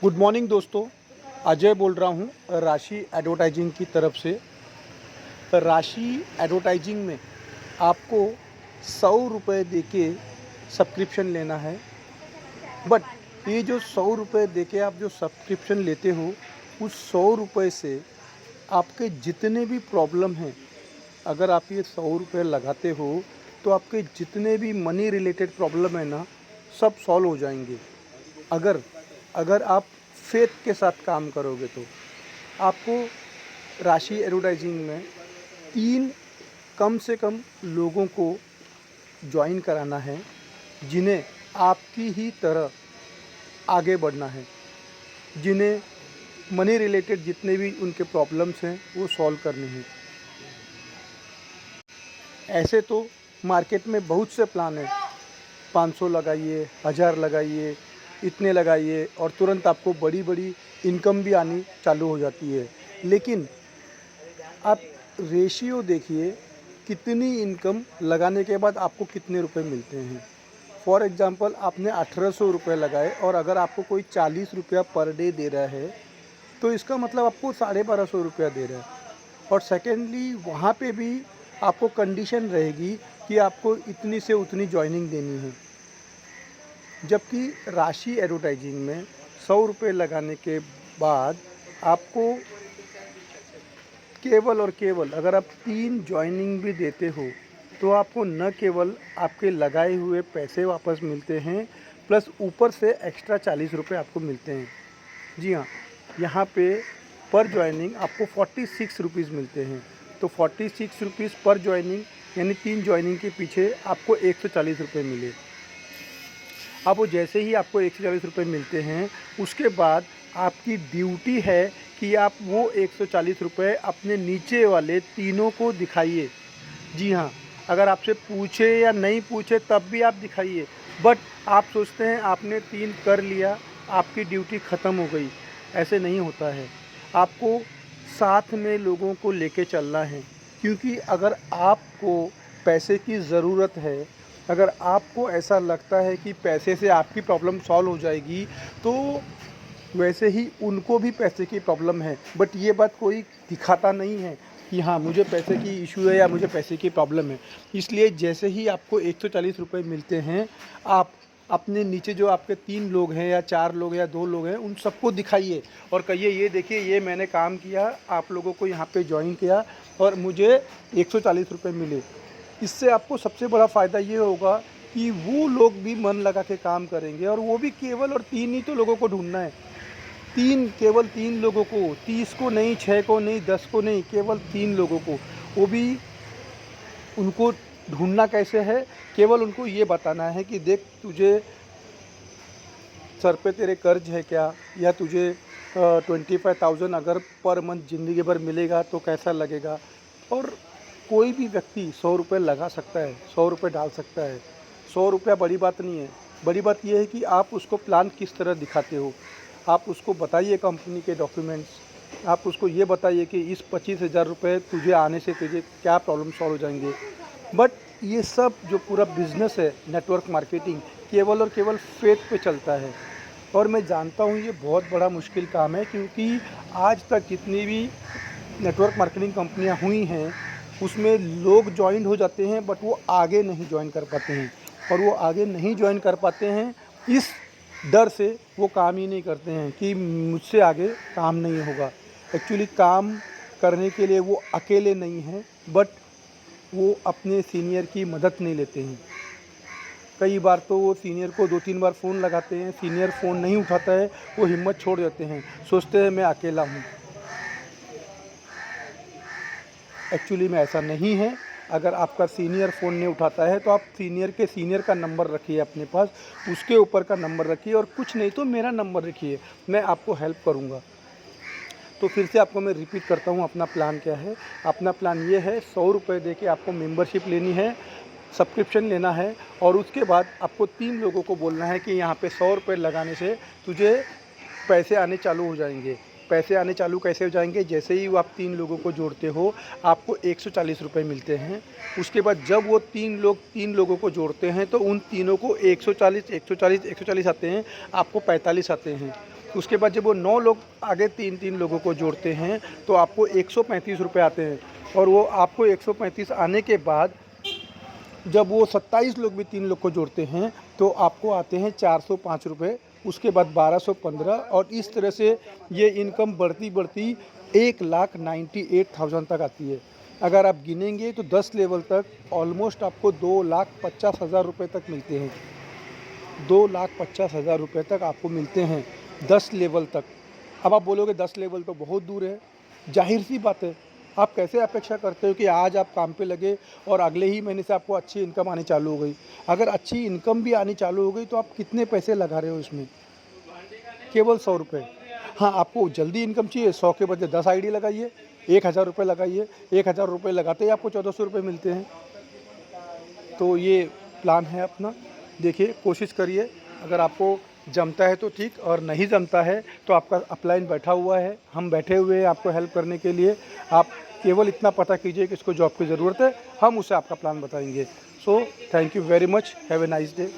Good morning दोस्तों, अजय बोल रहा हूँ राशि एडवर्टाइजिंग की तरफ से। राशि एडवर्टाइजिंग में आपको 100 रुपये दे के सब्सक्रिप्शन लेना है। बट ये जो 100 रुपये दे के आप जो सब्सक्रिप्शन लेते हो, उस 100 रुपये से आपके जितने भी प्रॉब्लम हैं, अगर आप ये 100 रुपये लगाते हो तो आपके जितने भी मनी रिलेटेड प्रॉब्लम है ना, सब सॉल्व हो जाएंगे। अगर अगर आप फेथ के साथ काम करोगे तो आपको राशि एडवर्टाइजिंग में 3 कम से कम लोगों को ज्वाइन कराना है, जिन्हें आपकी ही तरह आगे बढ़ना है, जिन्हें मनी रिलेटेड जितने भी उनके प्रॉब्लम्स हैं वो सॉल्व करने हैं। ऐसे तो मार्केट में बहुत से प्लान हैं, 500 लगाइए, 1000 लगाइए, इतने लगाइए और तुरंत आपको बड़ी बड़ी इनकम भी आनी चालू हो जाती है। लेकिन आप रेशियो देखिए, कितनी इनकम लगाने के बाद आपको कितने रुपए मिलते हैं। फॉर एग्ज़ाम्पल, आपने 1800 रुपये लगाए और अगर आपको कोई 40 रुपया पर डे दे रहा है तो इसका मतलब आपको 1250 रुपया दे रहा है। और सेकेंडली, वहाँ पे भी आपको कंडीशन रहेगी कि आपको इतनी से उतनी ज्वाइनिंग देनी है। जबकि राशि एडवर्टाइजिंग में 100 रुपये लगाने के बाद आपको केवल और केवल अगर आप 3 ज्वाइनिंग भी देते हो तो आपको न केवल आपके लगाए हुए पैसे वापस मिलते हैं, प्लस ऊपर से एक्स्ट्रा 40 रुपये आपको मिलते हैं। जी हाँ, यहाँ पे पर ज्वाइनिंग आपको 46 रुपीज़ मिलते हैं। तो 46 रुपीज़ पर ज्वाइनिंग, यानी 3 ज्वाइनिंग के पीछे आपको 140 रुपये मिले। अब वो जैसे ही आपको 140 रुपये मिलते हैं, उसके बाद आपकी ड्यूटी है कि आप वो 140 रुपये अपने नीचे वाले तीनों को दिखाइए। जी हाँ, अगर आपसे पूछे या नहीं पूछे तब भी आप दिखाइए। बट आप सोचते हैं आपने 3 कर लिया, आपकी ड्यूटी ख़त्म हो गई। ऐसे नहीं होता है। आपको साथ में लोगों को लेके चलना है, क्योंकि अगर आपको पैसे की ज़रूरत है, अगर आपको ऐसा लगता है कि पैसे से आपकी प्रॉब्लम सॉल्व हो जाएगी, तो वैसे ही उनको भी पैसे की प्रॉब्लम है। बट ये बात कोई दिखाता नहीं है कि हाँ, मुझे पैसे की इशू है या मुझे पैसे की प्रॉब्लम है। इसलिए जैसे ही आपको 140 रुपये मिलते हैं, आप अपने नीचे जो आपके 3 लोग हैं या 4 लोग या 2 लोग हैं, उन सबको दिखाइए और कहिए, ये देखिए, ये मैंने काम किया, आप लोगों को यहाँ पे ज्वाइन किया और मुझे 140 रुपये मिले। इससे आपको सबसे बड़ा फ़ायदा ये होगा कि वो लोग भी मन लगा के काम करेंगे, और वो भी केवल और 3 ही तो लोगों को ढूंढना है। केवल 3 लोगों को, 30 को नहीं, 6 को नहीं, 10 को नहीं, केवल 3 लोगों को। वो भी उनको ढूंढना कैसे है, केवल उनको ये बताना है कि देख, तुझे सर पे तेरे कर्ज है क्या, या तुझे 25,000 अगर पर मंथ ज़िंदगी भर मिलेगा तो कैसा लगेगा। और कोई भी व्यक्ति 100 रुपये लगा सकता है, 100 रुपये डाल सकता है। 100 रुपया बड़ी बात नहीं है। बड़ी बात यह है कि आप उसको प्लान किस तरह दिखाते हो। आप उसको बताइए कंपनी के डॉक्यूमेंट्स, आप उसको ये बताइए कि इस 25,000 रुपये तुझे आने से तुझे क्या प्रॉब्लम सॉल्व हो जाएंगे। बट ये सब जो पूरा बिजनेस है, नेटवर्क मार्केटिंग, केवल और केवल फेथ पे चलता है। और मैं जानता हूँ ये बहुत बड़ा मुश्किल काम है, क्योंकि आज तक जितनी भी नेटवर्क मार्केटिंग कंपनियाँ हुई हैं, उसमें लोग ज्वाइन हो जाते हैं, बट वो आगे नहीं ज्वाइन कर पाते हैं। और वो आगे नहीं ज्वाइन कर पाते हैं इस डर से वो काम ही नहीं करते हैं कि मुझसे आगे काम नहीं होगा। एक्चुअली काम करने के लिए वो अकेले नहीं हैं, बट वो अपने सीनियर की मदद नहीं लेते हैं। कई बार तो वो सीनियर को 2-3 बार फ़ोन लगाते हैं, सीनियर फ़ोन नहीं उठाता है, वो हिम्मत छोड़ देते हैं, सोचते हैं मैं अकेला हूँ। एक्चुअली में ऐसा नहीं है। अगर आपका सीनियर फ़ोन नहीं उठाता है तो आप सीनियर के सीनियर का नंबर रखिए अपने पास, उसके ऊपर का नंबर रखिए, और कुछ नहीं तो मेरा नंबर रखिए, मैं आपको हेल्प करूँगा। तो फिर से आपको मैं रिपीट करता हूँ अपना प्लान क्या है। अपना प्लान ये है, 100 रुपये दे के आपको मेंबरशिप लेनी है, सब्सक्रिप्शन लेना है, और उसके बाद आपको 3 लोगों को बोलना है कि यहाँ पे 100 रुपये लगाने से तुझे पैसे आने चालू हो जाएंगे। पैसे आने चालू कैसे हो जाएंगे? जैसे ही वो आप 3 लोगों को जोड़ते हो, आपको 140 रुपये मिलते हैं। उसके बाद जब वो 3 लोगों को जोड़ते हैं तो उन तीनों को 140 140 140 आते हैं, आपको 45 आते हैं। उसके बाद जब वो 9 लोग आगे 3-3 लोगों को जोड़ते हैं तो आपको 135 रुपये आते हैं। और वो आपको 135 आने के बाद जब वो 27 लोग भी 3 लोग को जोड़ते हैं तो आपको आते हैं 405 रुपये, उसके बाद 1215, और इस तरह से ये इनकम बढ़ती बढ़ती 1,98,000 तक आती है। अगर आप गिनेंगे तो 10 लेवल तक ऑलमोस्ट आपको 2,50,000 रुपये तक मिलते हैं। 2,50,000 रुपये तक आपको मिलते हैं 10 लेवल तक। अब आप बोलोगे 10 लेवल तो बहुत दूर है, जाहिर सी बात है। आप कैसे अपेक्षा करते हो कि आज आप काम पे लगे और अगले ही महीने से आपको अच्छी इनकम आनी चालू हो गई। अगर अच्छी इनकम भी आनी चालू हो गई तो आप कितने पैसे लगा रहे हो इसमें? केवल 100 रुपये। हाँ, आपको जल्दी इनकम चाहिए, 100 के बदले 10 आईडी लगाइए, 1,000 रुपये लगाइए। 1,000 रुपये लगाते ही आपको 1,400 रुपये मिलते हैं। तो ये प्लान है अपना, देखिए कोशिश करिए। अगर आपको जमता है तो ठीक, और नहीं जमता है तो आपका अपलाइन बैठा हुआ है, हम बैठे हुए हैं आपको हेल्प करने के लिए। आप केवल इतना पता कीजिए कि इसको जॉब की ज़रूरत है, हम उसे आपका प्लान बताएंगे। So thank you very much, have a nice day.